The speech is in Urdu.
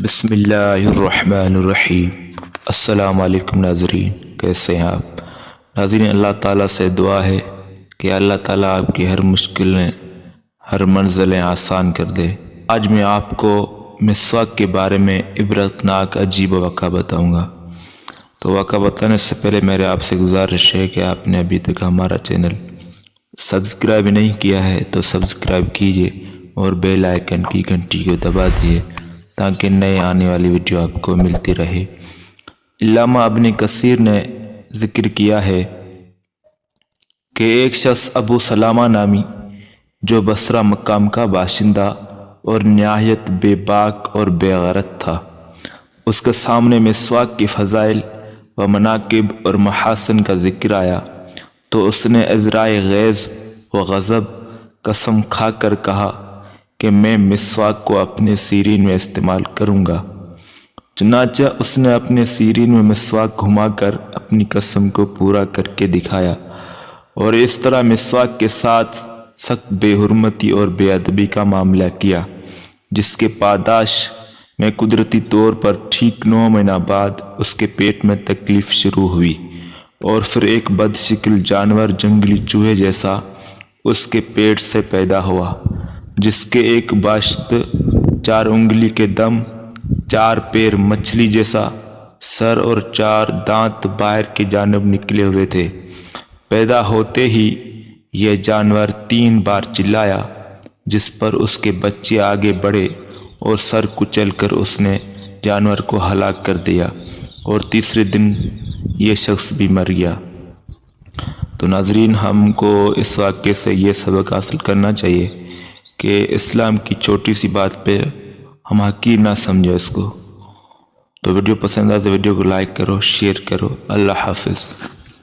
بسم اللہ الرحمن الرحیم۔ السلام علیکم ناظرین، کیسے ہیں آپ ناظرین؟ اللہ تعالیٰ سے دعا ہے کہ اللہ تعالیٰ آپ کی ہر مشکلیں، ہر منزلیں آسان کر دے۔ آج میں آپ کو مسواک کے بارے میں عبرتناک عجیب واقعہ بتاؤں گا۔ تو واقعہ بتانے سے پہلے میرے آپ سے گزارش ہے کہ آپ نے ابھی تک ہمارا چینل سبسکرائب نہیں کیا ہے تو سبسکرائب کیجئے اور بیل آئیکن کی گھنٹی کو دبا دیے تاکہ نئے آنے والی ویڈیو آپ کو ملتی رہے۔ علامہ ابن کثیر نے ذکر کیا ہے کہ ایک شخص ابو سلامہ نامی جو بصرہ مقام کا باشندہ اور نہایت بے باک اور بے غیرت تھا، اس کے سامنے مسواک کی فضائل و مناقب اور محاسن کا ذکر آیا تو اس نے ازرائے غیظ و غضب قسم کھا کر کہا کہ میں مسواک کو اپنے سیرین میں استعمال کروں گا۔ چنانچہ اس نے اپنے سیرین میں مسواک گھما کر اپنی قسم کو پورا کر کے دکھایا، اور اس طرح مسواک کے ساتھ سخت بے حرمتی اور بے ادبی کا معاملہ کیا، جس کے پاداش میں قدرتی طور پر ٹھیک 9 مہینہ بعد اس کے پیٹ میں تکلیف شروع ہوئی، اور پھر ایک بد شکل جانور جنگلی چوہے جیسا اس کے پیٹ سے پیدا ہوا، جس کے ایک باشت 4 انگلی کے دم، 4 پیر مچھلی جیسا سر اور 4 دانت باہر کی جانب نکلے ہوئے تھے۔ پیدا ہوتے ہی یہ جانور 3 بار چلایا، جس پر اس کے بچے آگے بڑھے اور سر کچل کر اس نے جانور کو ہلاک کر دیا، اور تیسرے دن یہ شخص بھی مر گیا۔ تو ناظرین، ہم کو اس واقعے سے یہ سبق حاصل کرنا چاہیے کہ اسلام کی چھوٹی سی بات پہ ہم حقیر نہ سمجھیں اس کو۔ تو ویڈیو پسند آئے تو ویڈیو کو لائک کرو، شیئر کرو۔ اللہ حافظ۔